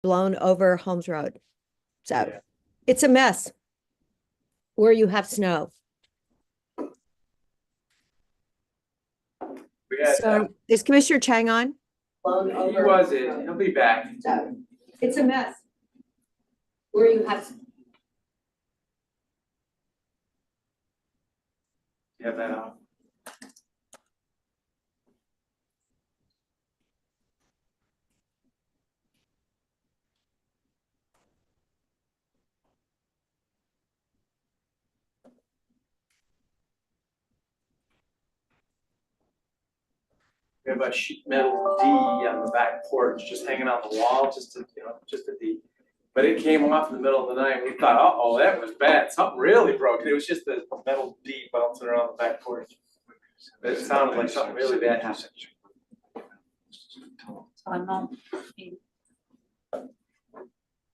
blown over Holmes Road. So Yeah. it's a mess where you have snow. We had, So is Commissioner Chang on? he wasn't, he'll be back. So it's a mess where you have. You have that on. We have a sheet metal D on the back porch, just hanging on the wall, just to, just a D. But it came off in the middle of the night. We thought, uh-oh, that was bad. Something really broke. It was just a metal D bouncing around the back porch. It sounded like something really bad happened. So I'm not,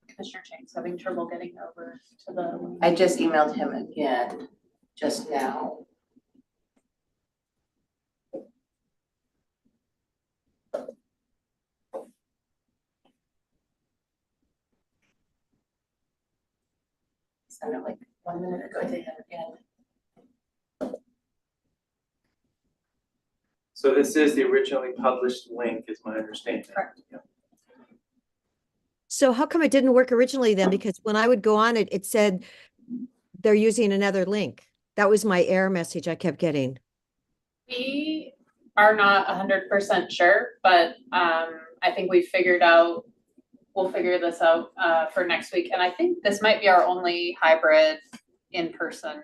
Commissioner Chang's having trouble getting over to the. I just emailed him again just now. Sent it like 1 minute ago to him again. So this is the originally published link, is my understanding. Correct. Yeah. So how come it didn't work originally then? Because when I would go on it, it said they're using another link. That was my error message I kept getting. We are not 100% sure, but I think we'll figure this out for next week. And I think this might be our only hybrid in-person.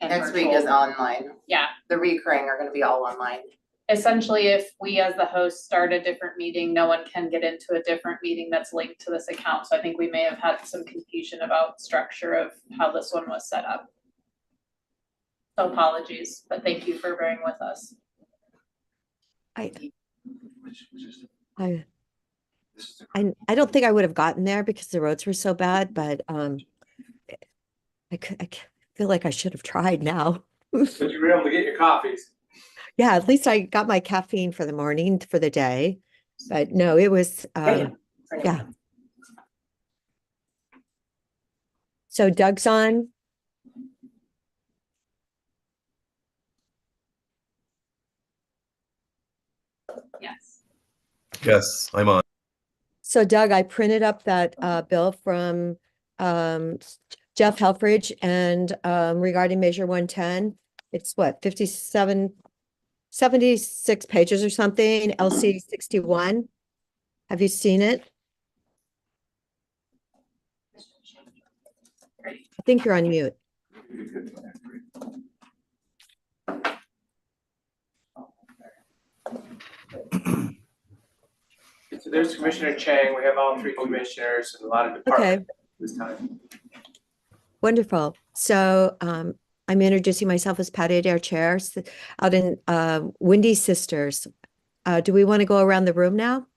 and Next week virtual. is online. Yeah, The recurring are gonna be all online. essentially if we as the host start a different meeting, no one can get into a different meeting that's linked to this account. So I think we may have had some confusion about structure of how this one was set up. So apologies, but thank you for bearing with us. I don't think I would have gotten there because the roads were so bad, but I feel like I should have tried now. But you were able to get your coffees. Yeah, at least I got my caffeine for the morning, for the day. But no, it was yeah. So Doug's on. Yes. Yes, I'm on. So Doug, I printed up that bill from Jeff Helfrich and regarding Measure 110. It's what, 76 pages or something, LC 61. Have you seen it? I think you're on mute. So there's Commissioner Chang. We have all three commissioners and a lot of departments this time. Wonderful. So I'm introducing myself as Patty Adair Chair out in Windy Sisters. Do we want to go around the room now?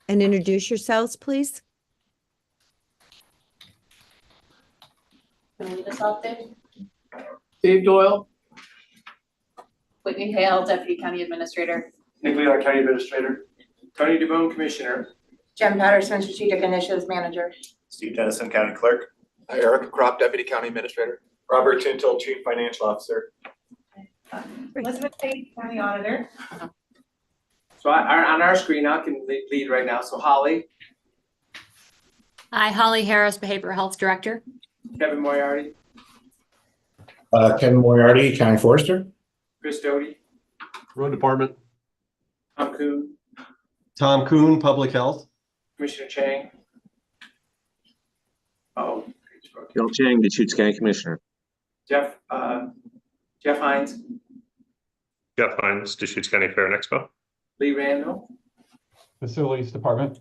And introduce yourselves, please. Can we lead us off, Dave? Dave Doyle. Whitney Hale, Deputy County Administrator. Nick Leon, County Administrator. Tony DeBoom, Commissioner. Jen Patterson, Strategic Initiatives Manager. Steve Dennison, County Clerk. Erica Crop, Deputy County Administrator. Robert Tintel, Chief Financial Officer. Elizabeth Tate, County Auditor. So on our screen, I can lead right now. So Holly, Hi, Holly Harris, Behavioral Health Director. Kevin Moriarty, Kevin Moriarty, County Forester. Chris Doty, Road Department. Tom Kuhn, Tom Kuhn, Public Health. Commissioner Chang. Oh, Gil Chang, Deschutes County Commissioner. Jeff Hines, Jeff Hines, Deschutes County Fair and Expo. Lee Randall, Facilities Department.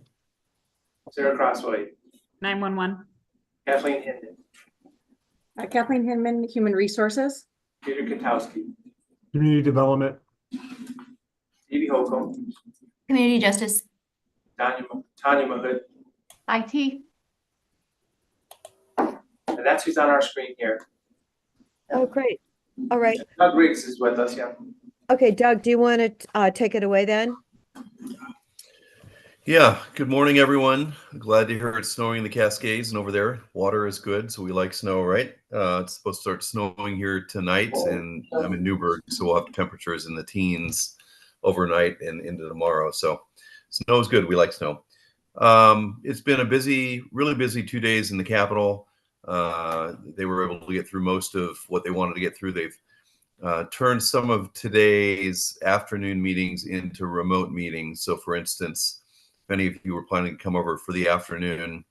Sarah Crossway, 911. Kathleen Hinden, Kathleen Hinman, Human Resources. Peter Katowski, Community Development. Evie Holcomb, Community Justice. Tanya Mahood, IT. and that's who's on our screen here. Oh, great. All right. Doug Riggs is with us, yeah. Okay, Doug, do you want to take it away then? Yeah, good morning, everyone. Glad to hear it's snowing in the Cascades and over there. Water is good, so we like snow, right? It's supposed to start snowing here tonight, and I'm in Newburgh, so we'll have temperatures in the teens overnight and into tomorrow. So snow is good. We like snow. It's been a busy, really busy 2 days in the Capitol. They were able to get through most of what they wanted to get through. They've turned some of today's afternoon meetings into remote meetings. So for instance, if any of you were planning to come over for the afternoon,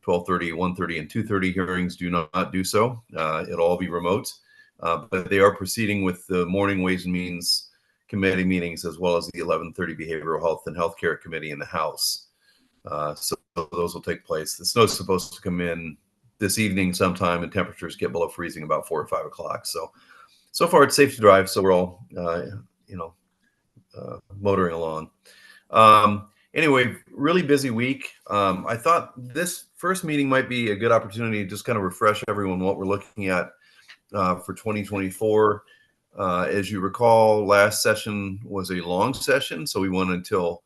12:30, 1:30, and 2:30 hearings, do not do so. It'll all be remote. But they are proceeding with the morning Ways and Means Committee meetings, as well as the 11:30 Behavioral Health and Healthcare Committee in the House. So those will take place. The snow's supposed to come in this evening sometime, and temperatures get below freezing about 4 or 5 o'clock. So far it's safe to drive. So we're all, motoring along. Anyway, really busy week. I thought this first meeting might be a good opportunity to just kind of refresh everyone what we're looking at for 2024. As you recall, last session was a long session, so we went until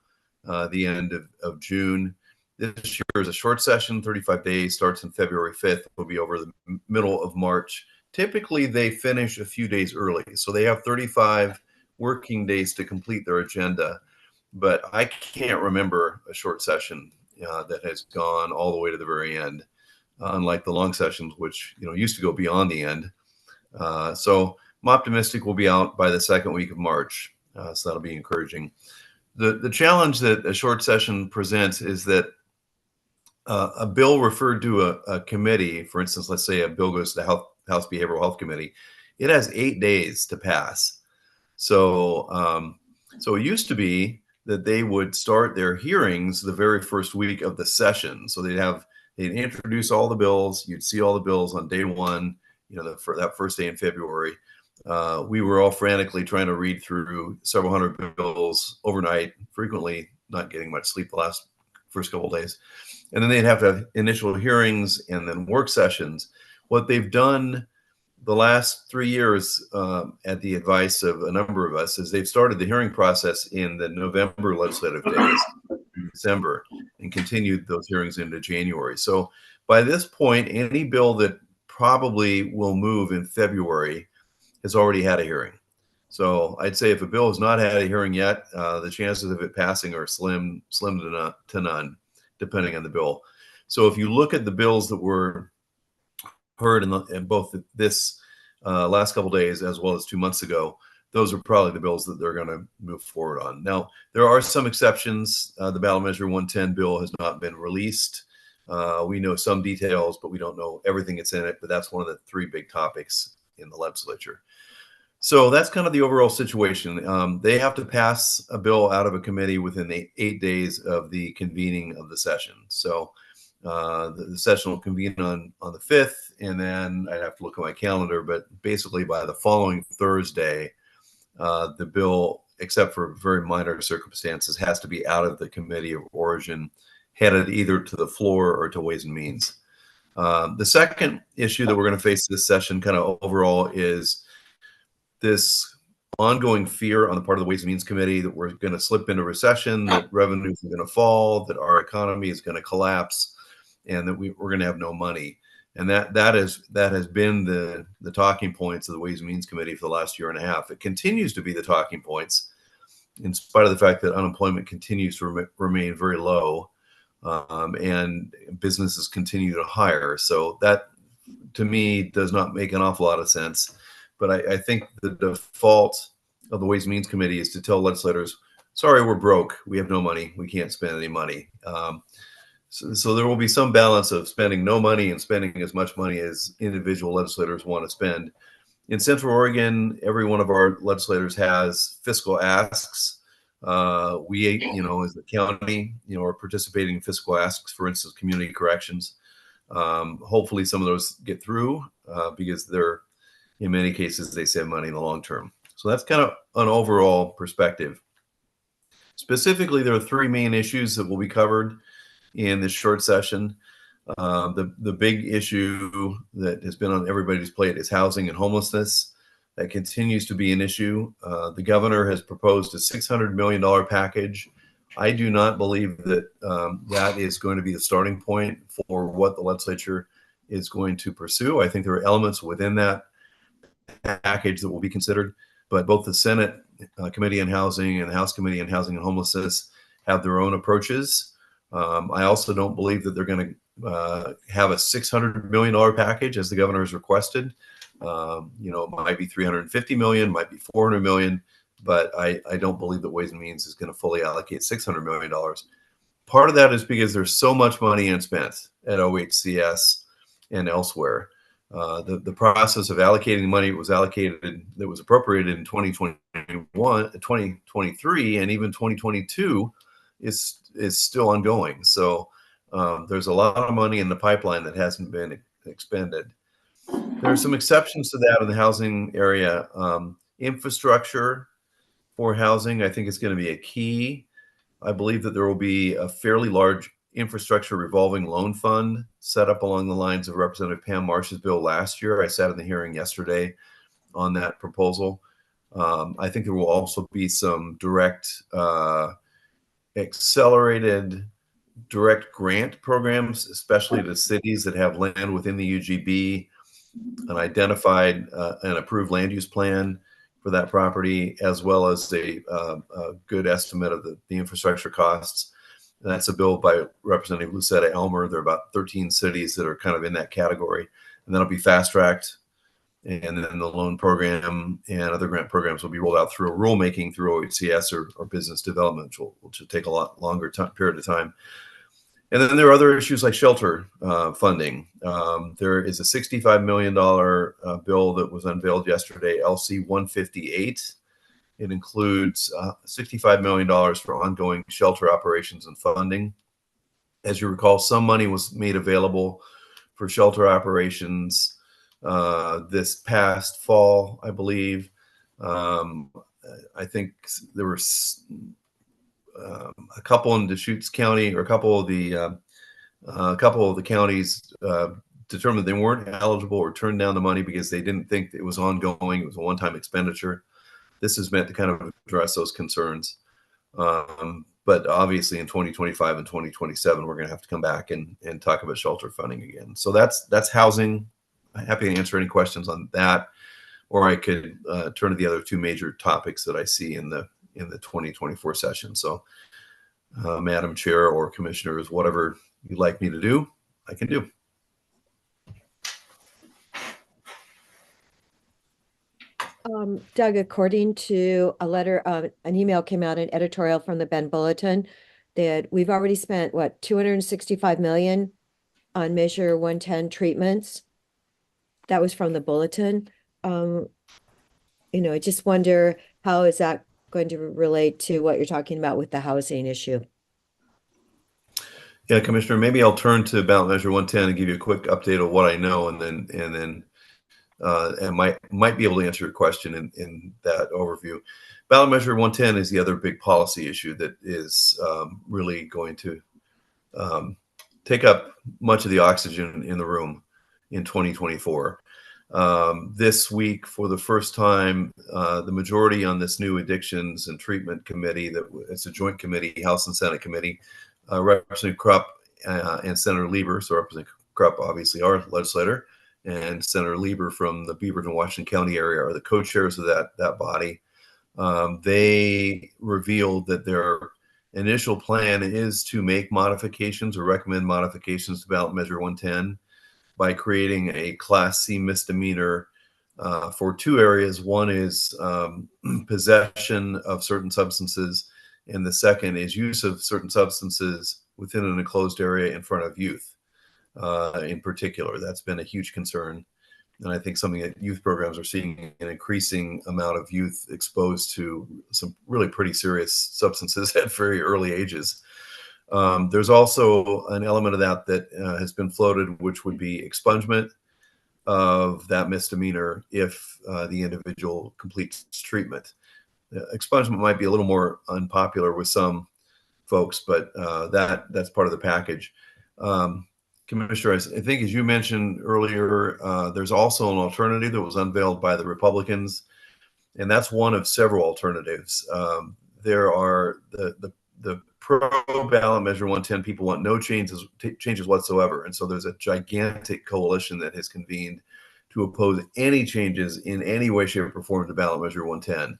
the end of June. This year is a short session, 35 days, starts on February 5th. Will be over the middle of March. Typically, they finish a few days early, so they have 35 working days to complete their agenda. But I can't remember a short session that has gone all the way to the very end, unlike the long sessions, which used to go beyond the end. So I'm optimistic we'll be out by the second week of March. So that'll be encouraging. The challenge that a short session presents is that a bill referred to a committee, for instance, let's say a bill goes to the House Behavioral Health Committee, it has 8 days to pass. So it used to be that they would start their hearings the very first week of the session. So they'd introduce all the bills. You'd see all the bills on day one, for that first day in February. We were all frantically trying to read through several hundred bills overnight, frequently not getting much sleep the first couple of days. And then they'd have to have initial hearings and then work sessions. What they've done the last 3 years, at the advice of a number of us, is they've started the hearing process in the November legislative days, December, and continued those hearings into January. So by this point, any bill that probably will move in February has already had a hearing. So I'd say if a bill has not had a hearing yet, the chances of it passing are slim to none, depending on the bill. So if you look at the bills that were heard in both this last couple of days as well as 2 months ago, those are probably the bills that they're going to move forward on. Now, there are some exceptions. The Ballot Measure 110 bill has not been released. We know some details, but we don't know everything that's in it. But that's one of the 3 big topics in the legislature. So that's kind of the overall situation. They have to pass a bill out of a committee within the 8 days of the convening of the session. So the session will convene on the 5th, and then I'd have to look at my calendar, but basically by the following Thursday, the bill, except for very minor circumstances, has to be out of the committee of origin, headed either to the floor or to Ways and Means. The second issue that we're going to face this session kind of overall is this ongoing fear on the part of the Ways and Means Committee that we're going to slip into recession, that revenues are going to fall, that our economy is going to collapse, and that we're going to have no money. And that has been the talking points of the Ways and Means Committee for the last year and a half. It continues to be the talking points, in spite of the fact that unemployment continues to remain very low, and businesses continue to hire. So that, to me, does not make an awful lot of sense. But I think the default of the Ways and Means Committee is to tell legislators, sorry, we're broke. We have no money. We can't spend any money. So there will be some balance of spending no money and spending as much money as individual legislators want to spend. In Central Oregon, every one of our legislators has fiscal asks. We, as the county, are participating in fiscal asks, for instance, community corrections. Hopefully some of those get through because they're, in many cases, they save money in the long term. So that's kind of an overall perspective. Specifically, there are 3 main issues that will be covered in this short session. The big issue that has been on everybody's plate is housing and homelessness. That continues to be an issue. The governor has proposed a $600 million package. I do not believe that that is going to be the starting point for what the legislature is going to pursue. I think there are elements within that package that will be considered, but both the Senate Committee on Housing and the House Committee on Housing and Homelessness have their own approaches. I also don't believe that they're going to have a $600 million package as the governor has requested. It might be 350 million, might be 400 million, but I don't believe that Ways and Means is going to fully allocate $600 million. Part of that is because there's so much money unspent at OHCS and elsewhere. The process of allocating money that was appropriated in 2023 and even 2022 is still ongoing. So there's a lot of money in the pipeline that hasn't been expended. There are some exceptions to that in the housing area. Infrastructure for housing, I think, is going to be a key. I believe that there will be a fairly large infrastructure revolving loan fund set up along the lines of Representative Pam Marsh's bill last year. I sat in the hearing yesterday on that proposal. I think there will also be some accelerated direct grant programs, especially to cities that have land within the UGB, an identified and approved land use plan for that property, as well as a good estimate of the infrastructure costs. And that's a bill by Representative Lucetta Elmer. There are about 13 cities that are kind of in that category. And that'll be fast-tracked. And then the loan program and other grant programs will be rolled out through a rulemaking through OHCS or business development, which will take a lot longer period of time. And then there are other issues like shelter funding. There is a $65 million bill that was unveiled yesterday, LC 158. It includes $65 million for ongoing shelter operations and funding. As you recall, some money was made available for shelter operations this past fall, I believe. I think there were a couple in Deschutes County, or a couple of the counties determined they weren't eligible or turned down the money because they didn't think it was ongoing. It was a one-time expenditure. This is meant to kind of address those concerns. But obviously in 2025 and 2027, we're going to have to come back and talk about shelter funding again. So that's housing. I'm happy to answer any questions on that, or I could turn to the other two major topics that I see in the 2024 session. So Madam Chair or Commissioners, whatever you'd like me to do, I can do. Doug, according to a letter, an email came out, an editorial from the Bend Bulletin, that we've already spent, what, $265 million on Measure 110 treatments. That was from the Bulletin. I just wonder, how is that going to relate to what you're talking about with the housing issue? Yeah, Commissioner, maybe I'll turn to ballot measure 110 and give you a quick update of what I know, and might be able to answer your question in that overview. Ballot measure 110 is the other big policy issue that is really going to take up much of the oxygen in the room in 2024. This week, for the first time, the majority on this new Addictions and Treatment Committee, it's a joint committee, House and Senate committee, Representative Krupp and Senator Lieber. So Representative Krupp, obviously our legislator, and Senator Lieber from the Beaverton, Washington County area are the co-chairs of that body. They revealed that their initial plan is to make modifications or recommend modifications to ballot measure 110 by creating a Class C misdemeanor for two areas. One is possession of certain substances, and the second is use of certain substances within an enclosed area in front of youth. In particular, that's been a huge concern, and I think something that youth programs are seeing an increasing amount of youth exposed to some really pretty serious substances at very early ages. There's also an element of that has been floated, which would be expungement of that misdemeanor if the individual completes treatment. Expungement might be a little more unpopular with some folks, but that's part of the package. Commissioner, I think as you mentioned earlier, there's also an alternative that was unveiled by the Republicans, and that's one of several alternatives. There are the pro ballot measure 110 people want no changes whatsoever, and so there's a gigantic coalition that has convened to oppose any changes in any way, shape, or form to ballot measure 110,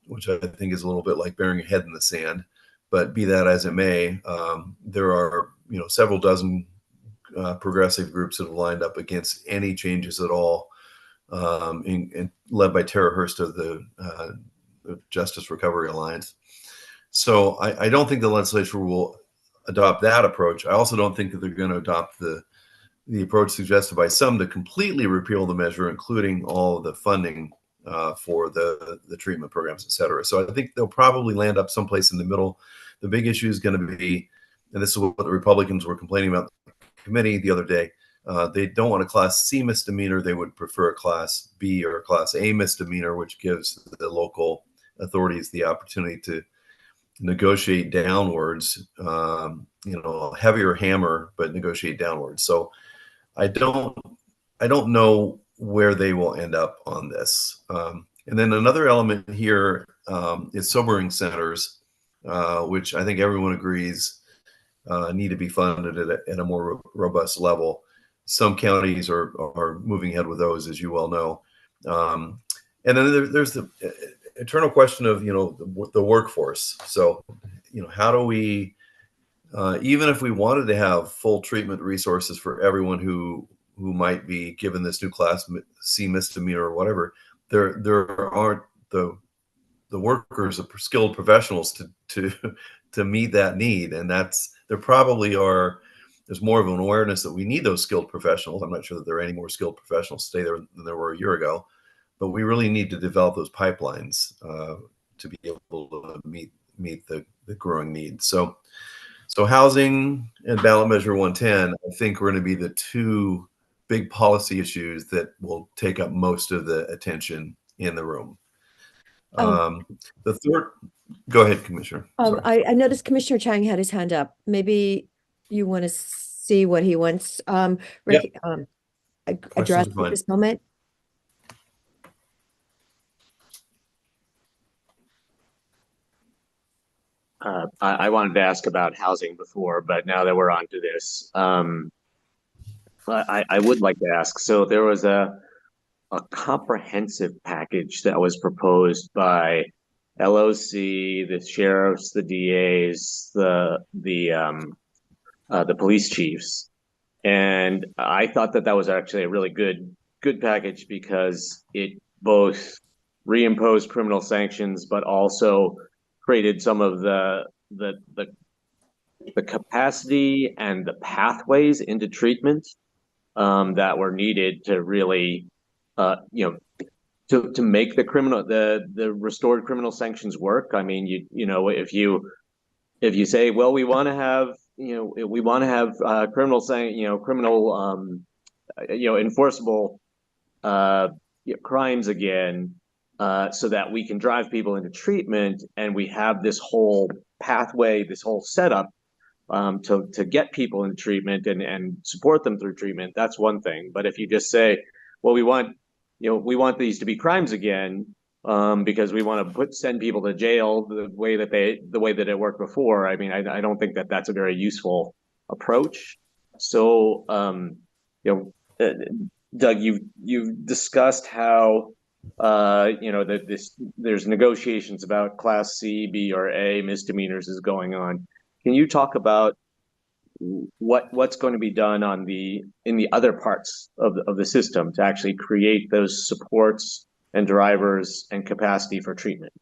which I think is a little bit like burying your head in the sand. But be that as it may, there are several dozen progressive groups that have lined up against any changes at all, and led by Tara Hurst of the Justice Recovery Alliance. So I don't think the legislature will adopt that approach. I also don't think that they're going to adopt the approach suggested by some to completely repeal the measure, including all of the funding for the treatment programs, et cetera. So I think they'll probably land up someplace in the middle. The big issue is going to be, and this is what the Republicans were complaining about in the committee the other day, they don't want a Class C misdemeanor. They would prefer a Class B or a Class A misdemeanor, which gives the local authorities the opportunity to negotiate downwards, heavier hammer, but negotiate downwards. So I don't know where they will end up on this. And then another element here is sobering centers, which I think everyone agrees need to be funded at a more robust level. Some counties are moving ahead with those, as you well know. And then there's the eternal question of the workforce. So how do we, even if we wanted to have full treatment resources for everyone who might be given this new Class C misdemeanor or whatever, there aren't the workers, the skilled professionals to meet that need, and there probably are. There's more of an awareness that we need those skilled professionals. I'm not sure that there are any more skilled professionals today than there were a year ago, but we really need to develop those pipelines to be able to meet the growing needs. So housing and ballot measure 110, I think, are going to be the two big policy issues that will take up most of the attention in the room. The third, go ahead, Commissioner. I noticed Commissioner Chang had his hand up. Maybe you want to see what he wants addressed at this moment. I wanted to ask about housing before, but now that we're on to this, I would like to ask. So there was a comprehensive package that was proposed by LOC, the sheriffs, the DAs, the police chiefs, and I thought that was actually a really good package because it both reimposed criminal sanctions, but also created some of the capacity and the pathways into treatment that were needed to really, to make the restored criminal sanctions work. I mean, if you say, well, we want to have enforceable crimes again, so that we can drive people into treatment, and we have this whole pathway, this whole setup to get people into treatment and support them through treatment. That's one thing. But if you just say, well, we want these to be crimes again, because we want to send people to jail the way that it worked before. I mean, I don't think that that's a very useful approach. So, Doug, you've discussed how there's negotiations about Class C, B, or A misdemeanors is going on. Can you talk about what's going to be done in the other parts of the system to actually create those supports and drivers and capacity for treatment?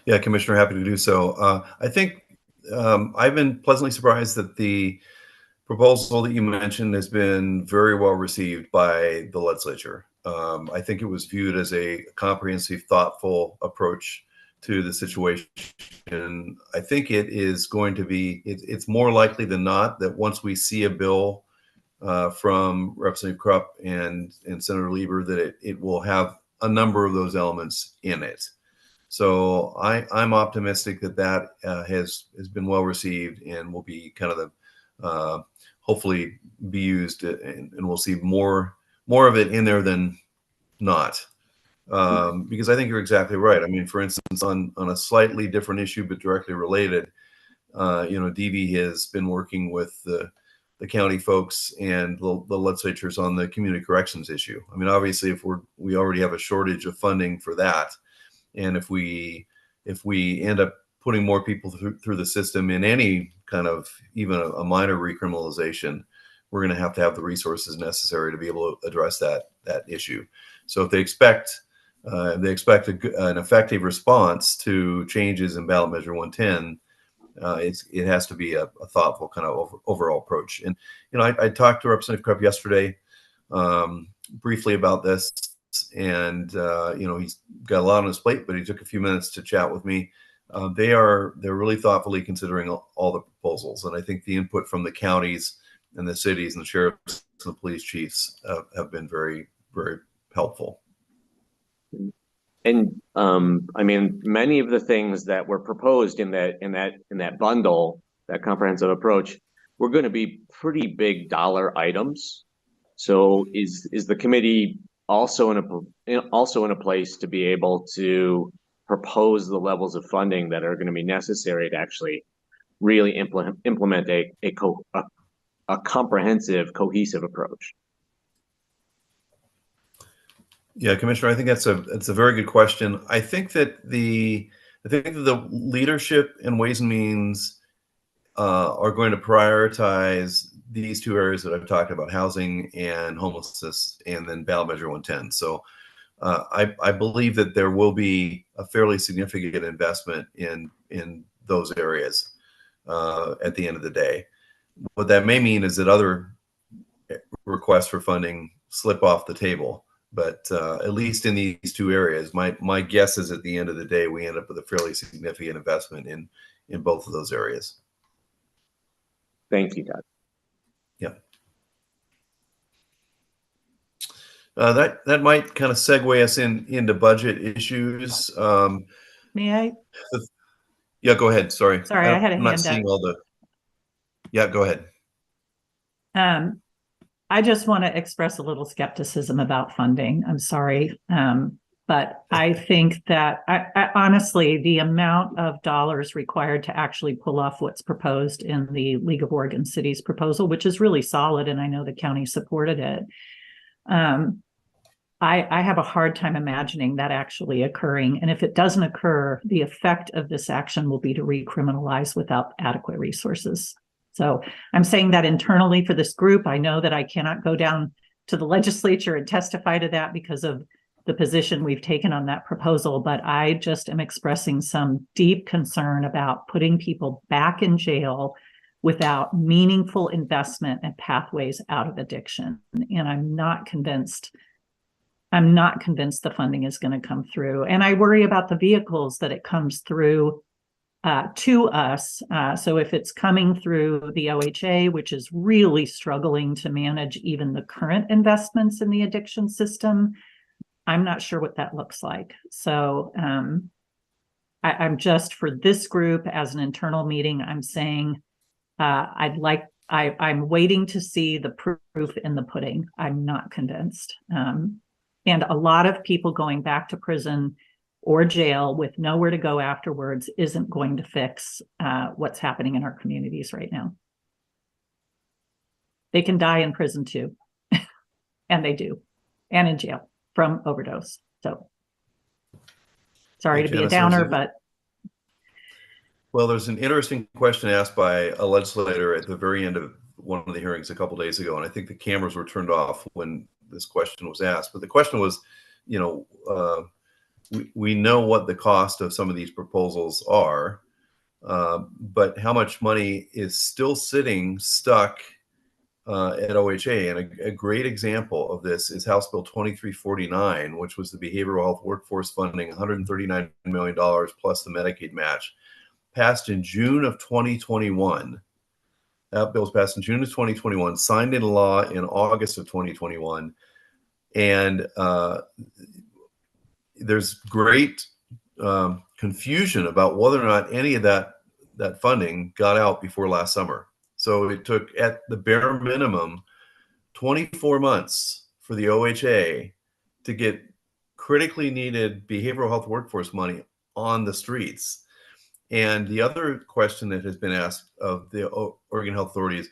Yeah, Commissioner, happy to do so. I think I've been pleasantly surprised that the proposal that you mentioned has been very well received by the legislature. I think it was viewed as a comprehensive, thoughtful approach to the situation. I think it is going to be, it's more likely than not that once we see a bill from Representative Krupp and Senator Lieber, that it will have a number of those elements in it. So I'm optimistic that has been well received and will be kind of hopefully be used, and we'll see more of it in there than not. Because I think you're exactly right. I mean, for instance, on a slightly different issue but directly related, DV has been working with the county folks and the legislatures on the community corrections issue. I mean, obviously, if we already have a shortage of funding for that, and if we end up putting more people through the system in any kind of even a minor recriminalization, we're going to have the resources necessary to be able to address that issue. So if they expect an effective response to changes in ballot measure 110, it has to be a thoughtful kind of overall approach. And I talked to Representative Krupp yesterday briefly about this, and he's got a lot on his plate, but he took a few minutes to chat with me. They're really thoughtfully considering all the proposals, and I think the input from the counties and the cities and the sheriffs and the police chiefs have been very, very helpful. And I mean, many of the things that were proposed in that bundle, that comprehensive approach, were going to be pretty big dollar items. So is the committee also in a place to be able to propose the levels of funding that are going to be necessary to actually really implement a comprehensive, cohesive approach? Yeah, Commissioner, I think that's a very good question. I think that the leadership in Ways and Means are going to prioritize these two areas that I've talked about: housing and homelessness, and then ballot measure 110. So I believe that there will be a fairly significant investment in those areas at the end of the day. What that may mean is that other requests for funding slip off the table. But at least in these two areas, my guess is at the end of the day, we end up with a fairly significant investment in both of those areas. Thank you, Doug. Yeah. That might kind of segue us into budget issues. May I? Yeah, go ahead. Sorry. Sorry, I had a I'm hand not seeing up. all the. Yeah, go ahead. I just want to express a little skepticism about funding. I'm sorry. But I think that I honestly, the amount of dollars required to actually pull off what's proposed in the League of Oregon Cities proposal, which is really solid, and I know the county supported it. I have a hard time imagining that actually occurring. And if it doesn't occur, the effect of this action will be to recriminalize without adequate resources. So I'm saying that internally for this group. I know that I cannot go down to the legislature and testify to that because of the position we've taken on that proposal, but I just am expressing some deep concern about putting people back in jail without meaningful investment and pathways out of addiction. And I'm not convinced the funding is going to come through. And I worry about the vehicles that it comes through to us. So if it's coming through the OHA, which is really struggling to manage even the current investments in the addiction system, I'm not sure what that looks like. So I'm just, for this group as an internal meeting, I'm saying I'm waiting to see the proof in the pudding. I'm not convinced. And a lot of people going back to prison or jail with nowhere to go afterwards isn't going to fix what's happening in our communities right now. They can die in prison too, and they do, and in jail from overdose. So sorry to be a downer, but. Well, there's an interesting question asked by a legislator at the very end of one of the hearings a couple days ago, and I think the cameras were turned off when this question was asked. But the question was, we know what the cost of some of these proposals are, but how much money is still sitting stuck at OHA? And a great example of this is House Bill 2349, which was the behavioral health workforce funding, $139 million plus the Medicaid match, passed in June of 2021. That bill was passed in June of 2021, signed into law in August of 2021. And there's great confusion about whether or not any of that funding got out before last summer. So it took, at the bare minimum, 24 months for the OHA to get critically needed behavioral health workforce money on the streets. And the other question that has been asked of the Oregon Health Authority is,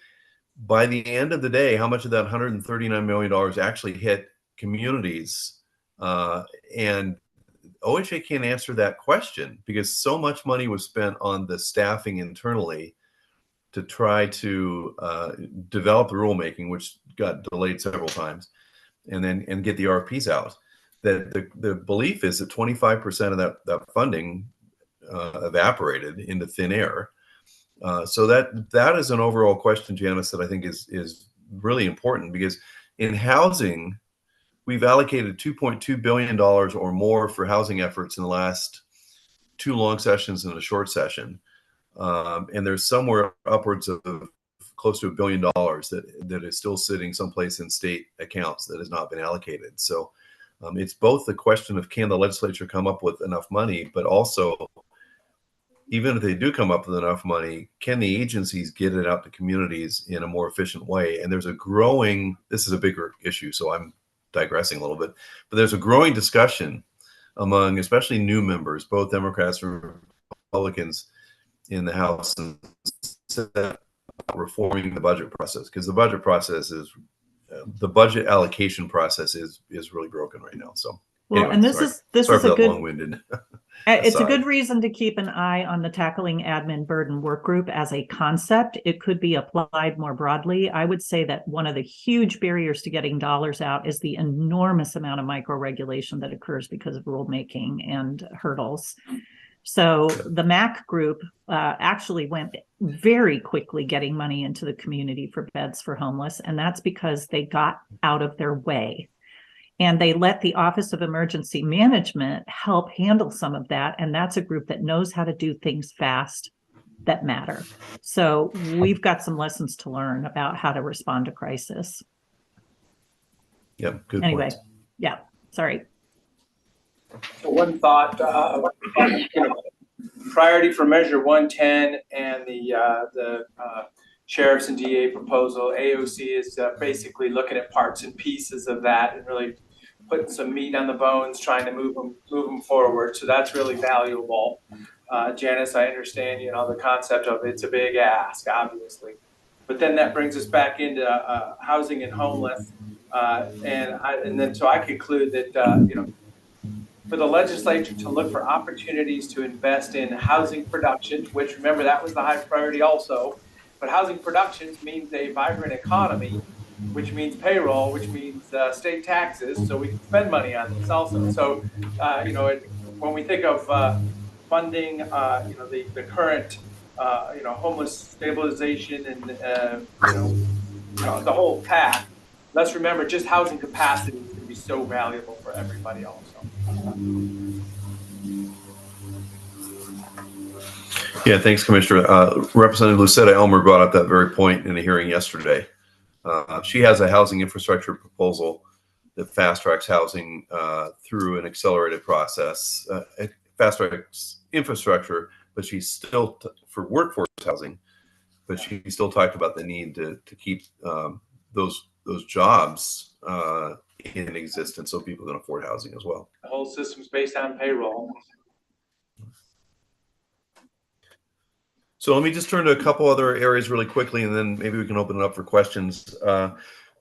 by the end of the day, how much of that $139 million actually hit communities? And OHA can't answer that question because so much money was spent on the staffing internally to try to develop the rulemaking, which got delayed several times, and get the RFPs out. That the belief is that 25% of that funding evaporated into thin air. So that is an overall question, Janice, that I think is really important, because in housing, we've allocated $2.2 billion or more for housing efforts in the last 2 long sessions and a short session. And there's somewhere upwards of close to $1 billion that is still sitting someplace in state accounts that has not been allocated. So it's both the question of, can the legislature come up with enough money, but also, even if they do come up with enough money, can the agencies get it out to communities in a more efficient way? And there's a growing, this is a bigger issue, so I'm digressing a little bit, but there's a growing discussion among especially new members, both Democrats and Republicans in the House, and reforming the budget process, because the budget process is, the budget allocation process is really broken right now. So, well, anyway, and this is a good long-winded. It's a good reason to keep an eye on the Tackling Admin Burden Work Group as a concept. It could be applied more broadly. I would say that one of the huge barriers to getting dollars out is the enormous amount of micro-regulation that occurs because of rulemaking and hurdles. So the MAC group actually went very quickly getting money into the community for beds for homeless, and that's because they got out of their way. And they let the Office of Emergency Management help handle some of that. And that's a group that knows how to do things fast that matter. So we've got some lessons to learn about how to respond to crisis. Yeah, good anyway, point. Yeah, sorry. So one thought, priority for Measure 110 and the Sheriff's and DA proposal, AOC is basically looking at parts and pieces of that and really putting some meat on the bones, trying to move them forward. So that's really valuable. Janice, I understand, the concept of it's a big ask, obviously, but then that brings us back into housing and homeless, and then so I conclude that for the legislature to look for opportunities to invest in housing production, which, remember, that was the high priority also. But housing production means a vibrant economy, which means payroll, which means state taxes, so we can spend money on this also. So, when we think of funding, the current, homeless stabilization and, the whole path, let's remember just housing capacity is going to be so valuable for everybody also. Yeah, thanks, Commissioner. Representative Lucetta Elmer brought up that very point in a hearing yesterday. She has a housing infrastructure proposal that fast tracks housing through an accelerated process. It fast tracks infrastructure, but she's still for workforce housing, but she still talked about the need to keep those jobs in existence so people can afford housing as well. The whole system's based on payroll. So let me just turn to a couple other areas really quickly, and then maybe we can open it up for questions.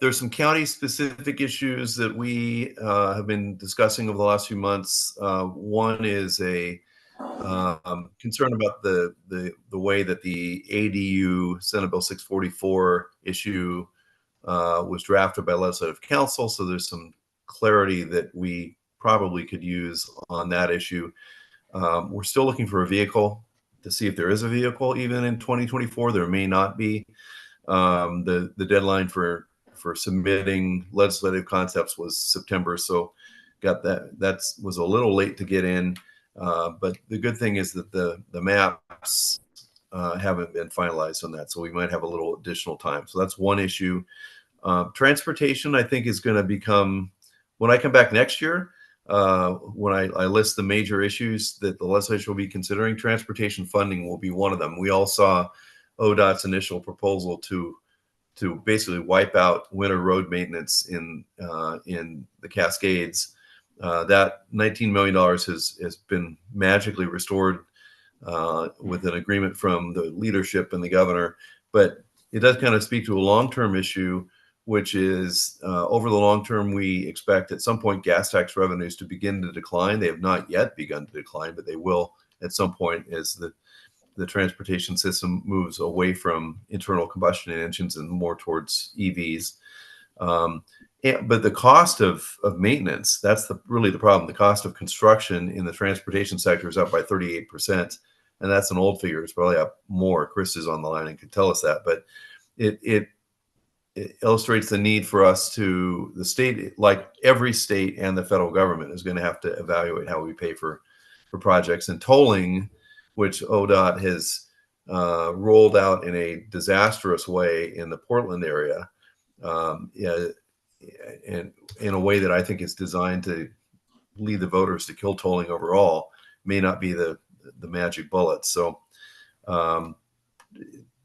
There's some county-specific issues that we have been discussing over the last few months. One is a concern about the way that the ADU Senate Bill 644 issue was drafted by Legislative Council. So there's some clarity that we probably could use on that issue. We're still looking for a vehicle to see if there is a vehicle even in 2024. There may not be. The deadline for submitting legislative concepts was September, so got that was a little late to get in. But the good thing is that the maps haven't been finalized on that, so we might have a little additional time. So that's one issue. Transportation, I think, is going to become, when I come back next year, when I list the major issues that the legislature will be considering, transportation funding will be one of them. We all saw ODOT's initial proposal to basically wipe out winter road maintenance in the Cascades. That $19 million has been magically restored with an agreement from the leadership and the governor. But it does kind of speak to a long-term issue, which is over the long term, we expect at some point gas tax revenues to begin to decline. They have not yet begun to decline, but they will at some point as the transportation system moves away from internal combustion engines and more towards EVs. But the cost of maintenance, that's really the problem. The cost of construction in the transportation sector is up by 38%. And that's an old figure. It's probably up more. Chris is on the line and could tell us that. But it illustrates the need for us to, the state, like every state and the federal government, is going to have to evaluate how we pay for projects. And tolling, which ODOT has rolled out in a disastrous way in the Portland area, and in a way that I think is designed to lead the voters to kill tolling overall, may not be the magic bullet. So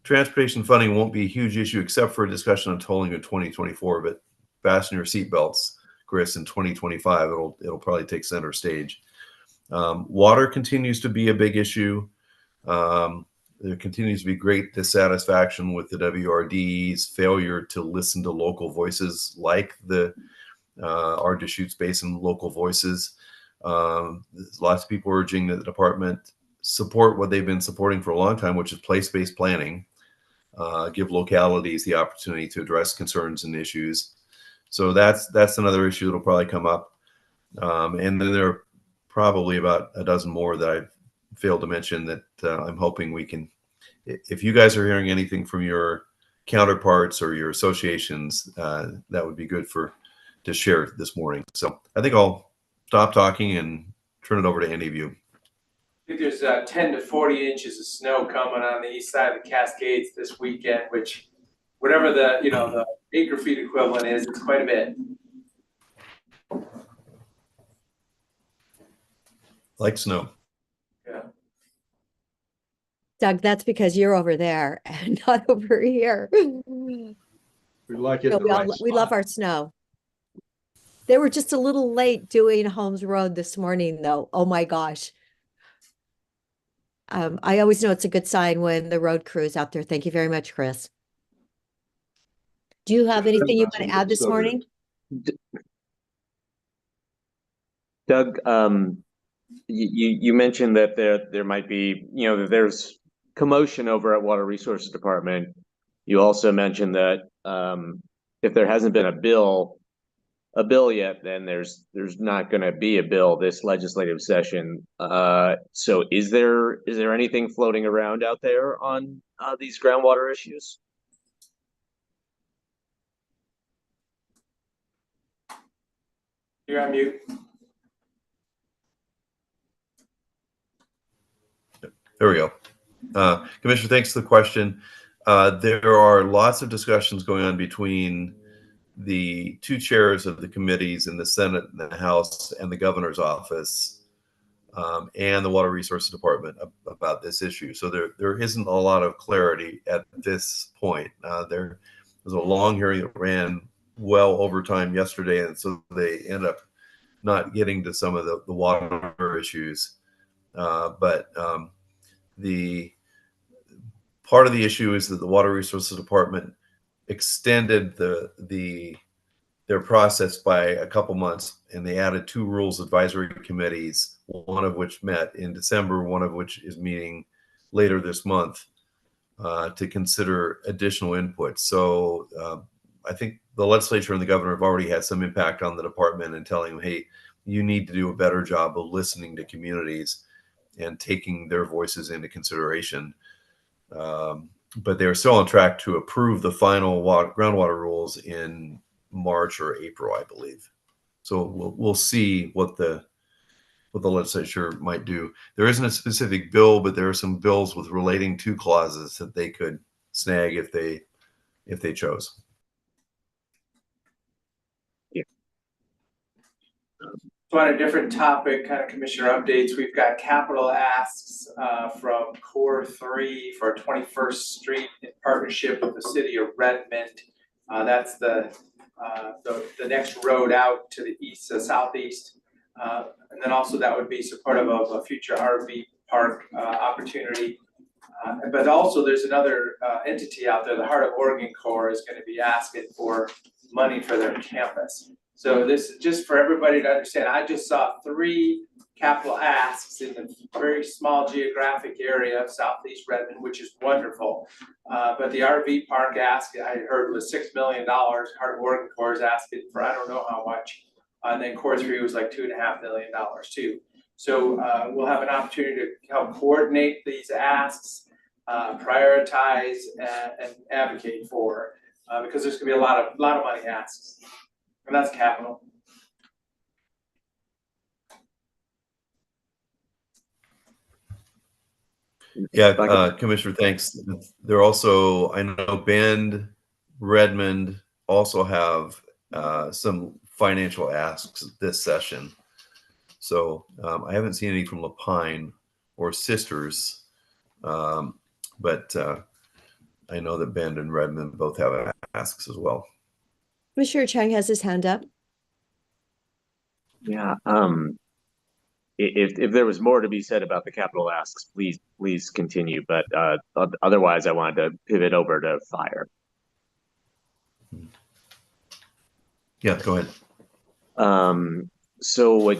transportation funding won't be a huge issue except for a discussion on tolling in 2024, but fasten your seatbelts, Chris, in 2025, it'll probably take center stage. Water continues to be a big issue. There continues to be great dissatisfaction with the WRD's failure to listen to local voices like the our Deschutes Basin local voices. Lots of people urging that the department support what they've been supporting for a long time, which is place-based planning, give localities the opportunity to address concerns and issues. So that's another issue that'll probably come up. And then there are probably about a dozen more that I've failed to mention that I'm hoping we can, if you guys are hearing anything from your counterparts or your associations, that would be good to share this morning. So I think I'll stop talking and turn it over to any of you. I think there's 10 to 40 inches of snow coming on the east side of the Cascades this weekend, which whatever the acre feet equivalent is, it's quite a bit. Like snow. Yeah. Doug, that's because you're over there and not over here. We like it. No, we love our snow. They were just a little late doing Holmes Road this morning, though. Oh my gosh. I always know it's a good sign when the road crew is out there. Thank you very much, Chris. Do you have anything you want to add this morning? Doug, you mentioned that there might be, that there's commotion over at Water Resources Department. You also mentioned that if there hasn't been a bill yet, then there's not going to be a bill this legislative session. So is there anything floating around out there on these groundwater issues? You're on mute. There we go. Commissioner, thanks for the question. There are lots of discussions going on between the two chairs of the committees in the Senate and the House and the governor's office and the Water Resources Department about this issue. So there isn't a lot of clarity at this point. There was a long hearing that ran well over time yesterday, and so they end up not getting to some of the water issues. But the part of the issue is that the Water Resources Department extended their process by a couple months, and they added 2 rules advisory committees, one of which met in December, one of which is meeting later this month to consider additional input. So I think the legislature and the governor have already had some impact on the department and telling them, hey, you need to do a better job of listening to communities and taking their voices into consideration. But they're still on track to approve the final groundwater rules in March or April, I believe. So we'll see what the legislature might do. There isn't a specific bill, but there are some bills with relating to clauses that they could snag if they chose. Yeah. So on a different topic, kind of commissioner updates, we've got capital asks from Core 3 for 21st Street in partnership with the city of Redmond. That's the next road out to the east, southeast. And then also that would be supportive of a future RV park opportunity. But also there's another entity out there, the Heart of Oregon Corps is going to be asking for money for their campus. So this is just for everybody to understand. I just saw 3 capital asks in the very small geographic area of Southeast Redmond, which is wonderful. But the RV park ask I heard was $6 million. Heart of Oregon Corps is asking for I don't know how much. And then Core 3 was like $2.5 million too. So we'll have an opportunity to help coordinate these asks, prioritize and advocate for, because there's gonna be a lot of money asks. And that's capital. Yeah, Commissioner, thanks. There also, I know Bend, Redmond also have some financial asks this session. So I haven't seen any from Lapine or Sisters, but I know that Bend and Redmond both have asks as well. Commissioner Chang has his hand up. Yeah. If there was more to be said about the capital asks, please continue. But otherwise, I wanted to pivot over to fire. Yeah, go ahead. So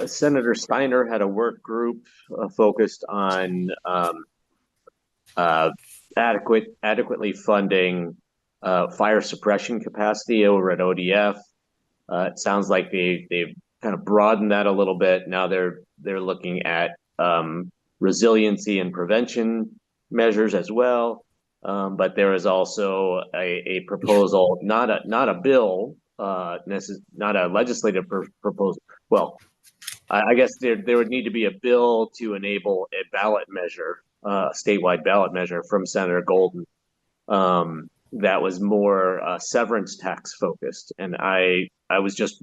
Senator Steiner had a work group focused on adequately funding fire suppression capacity over at ODF. It sounds like they've kind of broadened that a little bit. Now they're looking at resiliency and prevention measures as well. But there is also a proposal, not a bill, not a legislative proposal. Well, I guess there would need to be a bill to enable a ballot measure, statewide ballot measure from Senator Golden. That was more severance tax focused, and I was just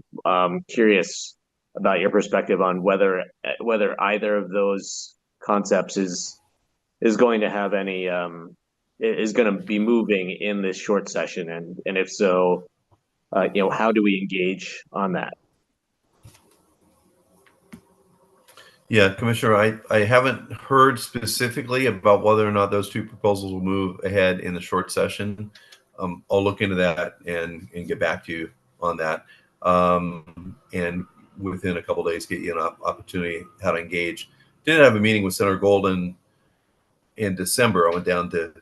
curious about your perspective on whether either of those concepts is going to have any is going to be moving in this short session, and if so, how do we engage on that? Yeah, Commissioner, I haven't heard specifically about whether or not those 2 proposals will move ahead in the short session. I'll look into that and get back to you on that. And within a couple of days, get you an opportunity how to engage. Did have a meeting with Senator Golden in December. I went down to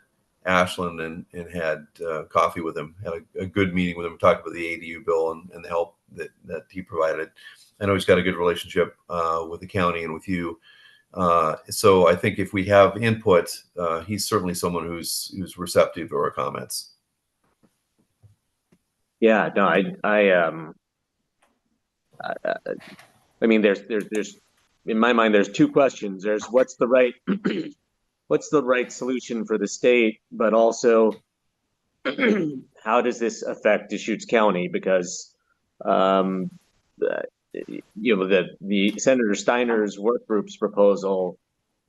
Ashland and had coffee with him. Had a good meeting with him. Talked about the ADU bill and the help that he provided. I know he's got a good relationship with the county and with you. So I think if we have input, he's certainly someone who's receptive to our comments. Yeah, no, I mean, there's in my mind, there's 2 questions. There's what's the right solution for the state, but also how does this affect Deschutes County? Because the Senator Steiner's work group's proposal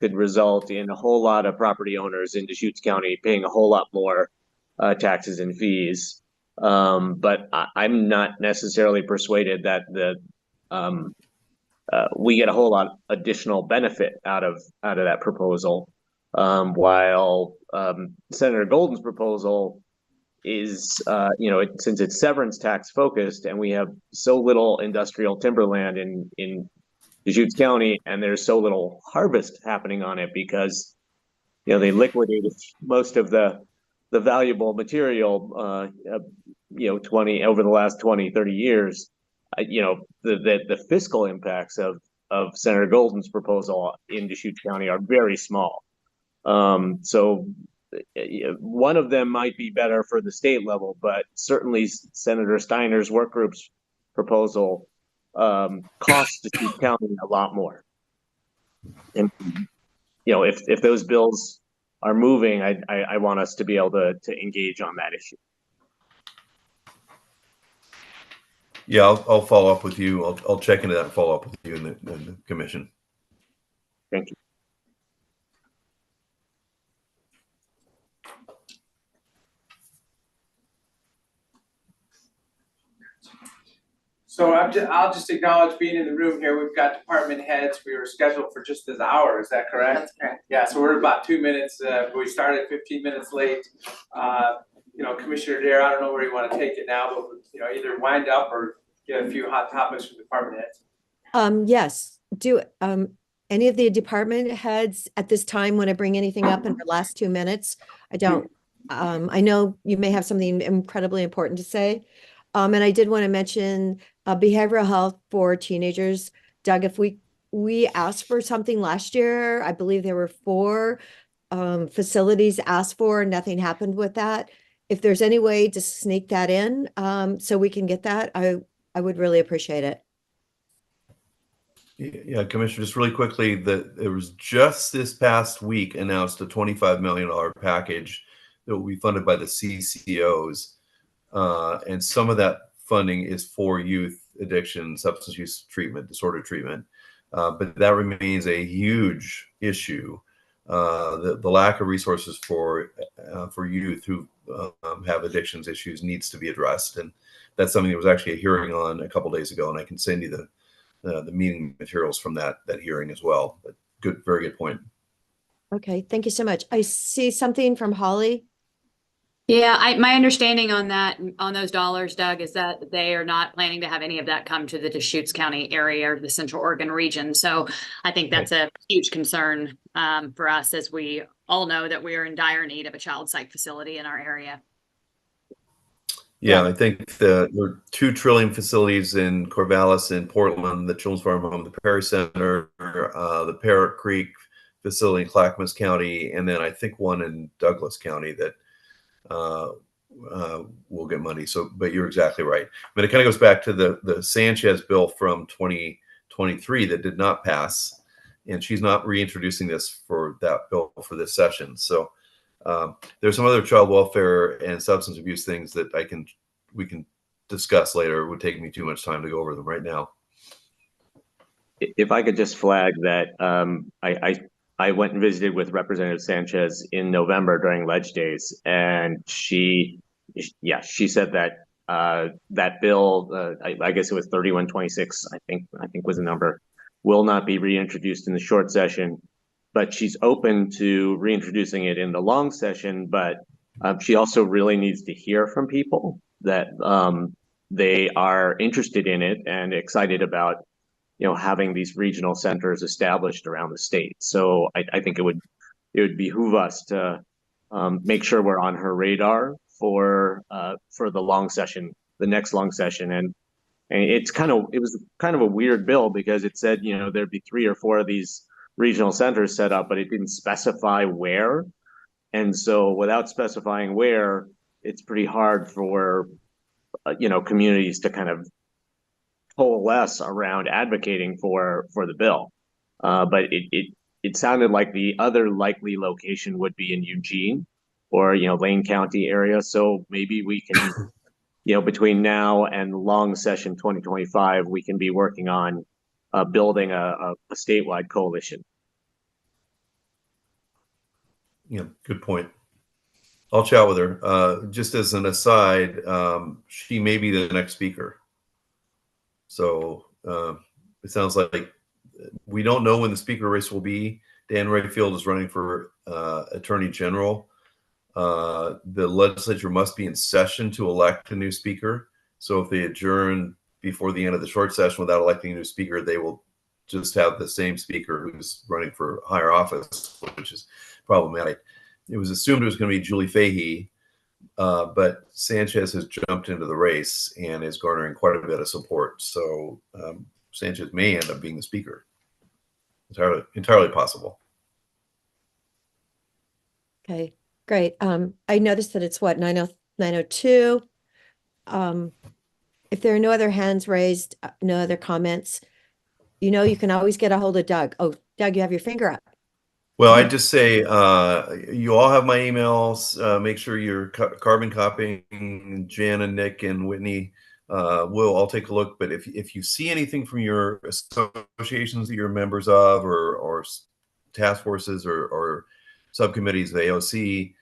could result in a whole lot of property owners in Deschutes County paying a whole lot more taxes and fees. But I'm not necessarily persuaded that we get a whole lot additional benefit out of that proposal. While Senator Golden's proposal is, since it's severance tax focused, and we have so little industrial timberland in Deschutes County, and there's so little harvest happening on it because, they liquidated most of the valuable material, over the last 20, 30 years, the fiscal impacts of Senator Golden's proposal in Deschutes County are very small. So one of them might be better for the state level, but certainly Senator Steiner's work group's proposal costs Deschutes County a lot more. And, if those bills are moving, I want us to be able to engage on that issue. Yeah, I'll follow up with you. I'll check into that and follow up with you in the commission. Thank you. So I'll just acknowledge being in the room here. We've got department heads. We were scheduled for just this hour. Is that correct? That's correct. Yeah, so we're about 2 minutes, we started 15 minutes late. Commissioner Dare, I don't know where you want to take it now, but either wind up or get a few hot topics from department heads. Yes, do, any of the department heads at this time want to bring anything up in the last 2 minutes? I don't, I know you may have something incredibly important to say. And I did want to mention behavioral health for teenagers. Doug, if we asked for something last year, I believe there were 4 facilities asked for, nothing happened with that. If there's any way to sneak that in, so we can get that, I would really appreciate it. Yeah, Commissioner, just really quickly, it was just this past week announced a $25 million package that will be funded by the CCOs. And some of that funding is for youth addiction, substance use treatment, disorder treatment. But that remains a huge issue. The lack of resources for youth who have addictions issues needs to be addressed. And that's something that was actually a hearing on a couple days ago. And I can send you the meeting materials from that hearing as well. But very good point. Okay, thank you so much. I see something from Holly. Yeah, my understanding on that, on those dollars, Doug, is that they are not planning to have any of that come to the Deschutes County area or the Central Oregon region. So I think that's a huge concern for us, as we all know that we are in dire need of a child psych facility in our area. Yeah, I think there are 2 trillium facilities in Corvallis and Portland, the Children's Farm Home, the Perry Center, the Parrot Creek facility in Clackamas County, and then I think one in Douglas County that will get money. So, but you're exactly right. But it kind of goes back to the Sanchez bill from 2023 that did not pass, and she's not reintroducing this for that bill for this session. So there's some other child welfare and substance abuse things that we can discuss later. It would take me too much time to go over them right now. If I could just flag that I went and visited with Representative Sanchez in November during Ledge Days, and she said that that bill, I guess it was 3126, I think was the number, will not be reintroduced in the short session, but she's open to reintroducing it in the long session. But she also really needs to hear from people that they are interested in it and excited about having these regional centers established around the state. So I think it would behoove us to make sure we're on her radar for the long session, the next long session. And it was kind of a weird bill, because it said, there'd be 3 or 4 of these regional centers set up, but it didn't specify where. And so without specifying where, it's pretty hard for, communities to kind of coalesce around advocating for the bill. But it sounded like the other likely location would be in Eugene or, Lane County area. So maybe we can, between now and long session 2025, we can be working on building a statewide coalition. Yeah, good point. I'll chat with her. Just as an aside, she may be the next speaker. So it sounds like we don't know when the speaker race will be. Dan Rayfield is running for Attorney General. The legislature must be in session to elect a new speaker. So if they adjourn before the end of the short session without electing a new speaker, they will just have the same speaker who's running for higher office, which is problematic. It was assumed it was going to be Julie Fahey, but Sanchez has jumped into the race and is garnering quite a bit of support. So Sanchez may end up being the speaker. Entirely possible. Okay, great. I noticed that it's what, 9:02. If there are no other hands raised, no other comments, you can always get a hold of Doug. Oh, Doug, you have your finger up. Well, I'd just say you all have my emails. Make sure you're carbon copying Jan and Nick and Whitney I'll take a look. But if you see anything from your associations that you're members of, or task forces, or subcommittees of AOC,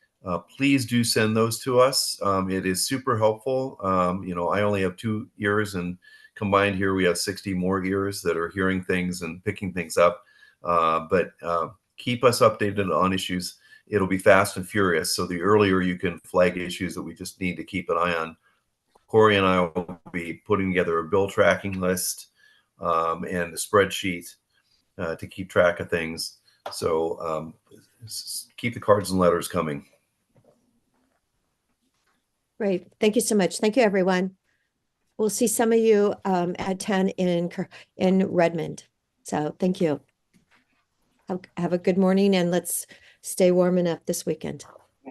please do send those to us. It is super helpful. I only have 2 ears, and combined here we have 60 more ears that are hearing things and picking things up. But keep us updated on issues. It'll be fast and furious. So the earlier you can flag issues that we just need to keep an eye on. Corey and I will be putting together a bill tracking list and a spreadsheet to keep track of things. So keep the cards and letters coming. Great. Thank you so much. Thank you, everyone. We'll see some of you at 10 in Redmond. So thank you. Have a good morning, and let's stay warm enough this weekend.